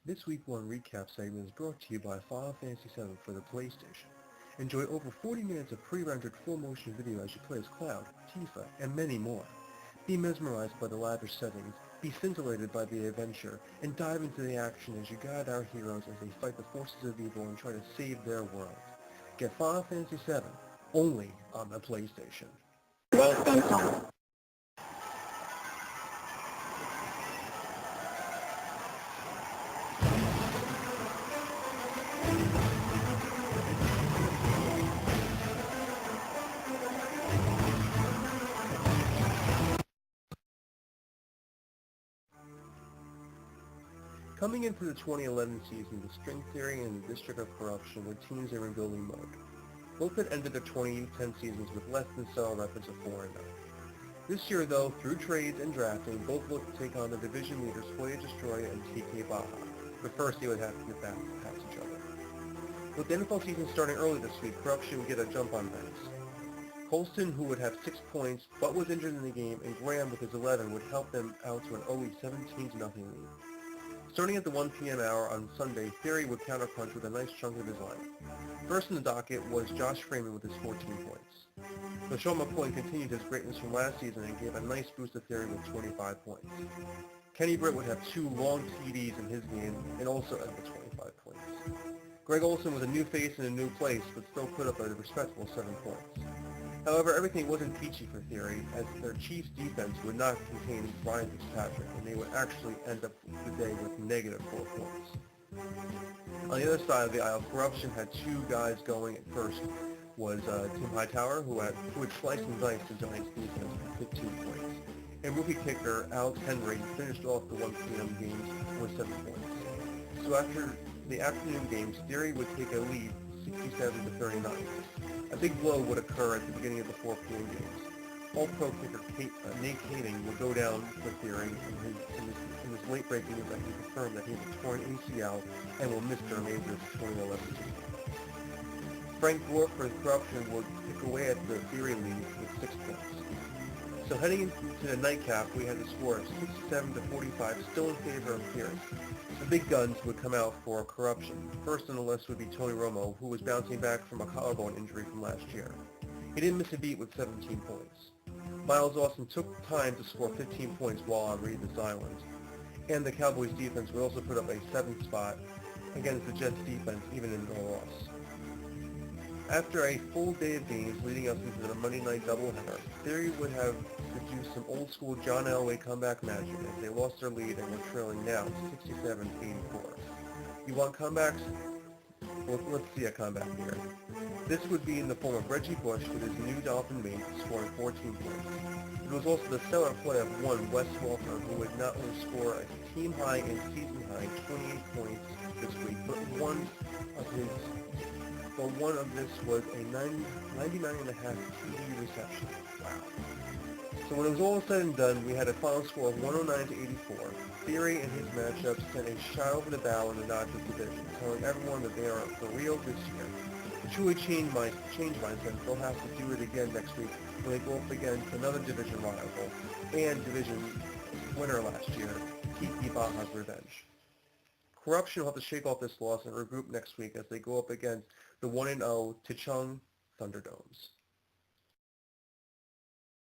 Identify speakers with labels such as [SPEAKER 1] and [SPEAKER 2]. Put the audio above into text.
[SPEAKER 1] This Week 1 recap segment is brought to you by Final Fantasy VII for the PlayStation. Enjoy over 40 minutes of pre-rendered full-motion video as you play as Cloud, Tifa, and many more. Be mesmerized by the lavish settings, be scintillated by the adventure, and dive into the action as you guide our heroes as they fight the forces of evil and try to save their world. Get Final Fantasy VII, only on the PlayStation. Coming into the 2011 season, the String Theory and the District of Corruption were teams in rebuilding mode. Both had ended their 2010 seasons with less than stellar records of 4-0. This year, though, through trades and drafting, both looked to take on the division leaders Hoya Destroyer and TK Baja, but first they would have to get back past each other. With the NFL season starting early this week, Corruption would get a jump on Venice. Colston, who would have 6 points but was injured in the game, and Graham with his 11 would help them out to an early 17-0 lead. Starting at the 1 p.m. hour on Sunday, Theory would counterpunch with a nice chunk of his lineup. First in the docket was Josh Freeman with his 14 points. LaShawn McCoy continued his greatness from last season and gave a nice boost to Theory with 25 points. Kenny Britt would have 2 long TDs in his game and also end with 25 points. Greg Olson was a new face in a new place, but still put up a respectable 7 points. However, everything wasn't peachy for Theory, as their Chiefs defense would not contain Ryan Fitzpatrick, and they would actually end up the day with negative 4 points. On the other side of the aisle, Corruption had 2 guys going at first. Was Tim Hightower, who had sliced and diced the Giants defense with 15 points. And rookie kicker Alex Henry finished off the 1 p.m. games with 7 points. So after the afternoon games, Theory would take a lead 67-39. A big blow would occur at the beginning of the 4 p.m. games. All-pro kicker Nate Kading would go down for Theory in his late-breaking event. He confirmed that he has a torn ACL and will miss the remainder of the 2011 season. Frank Gore for Corruption would pick away at the Theory lead with 6 points. So heading into the nightcap, we had a score of 67-45, still in favor of Theory. The big guns would come out for Corruption. First on the list would be Tony Romo, who was bouncing back from a collarbone injury from last year. He didn't miss a beat with 17 points. Miles Austin took time to score 15 points while on Reed's Island. And the Cowboys defense would also put up a 7th spot against the Jets defense, even in no loss. After a full day of games leading up into the Monday night doubleheader, Theory would have produced some old-school John Elway comeback magic as they lost their lead and were trailing now 67-84. You want comebacks? Well, let's see a comeback here. This would be in the form of Reggie Bush with his new Dolphin mate scoring 14 points. It was also the stellar play of one Wes Walker, who would not only score a team-high and season-high 28 points this week, but one of this was a 99.5 TD reception. Wow. So when it was all said and done, we had a final score of 109-84. Theory and his matchup sent a shot over the bow in the Dodgers division, telling everyone that they are for real this year. To truly change mindset, they'll have to do it again next week when they go up against another division rival and division winner last year, Kiki Baja's revenge. Corruption will have to shake off this loss and regroup next week as they go up against the 1-0 Taichung Thunderdomes.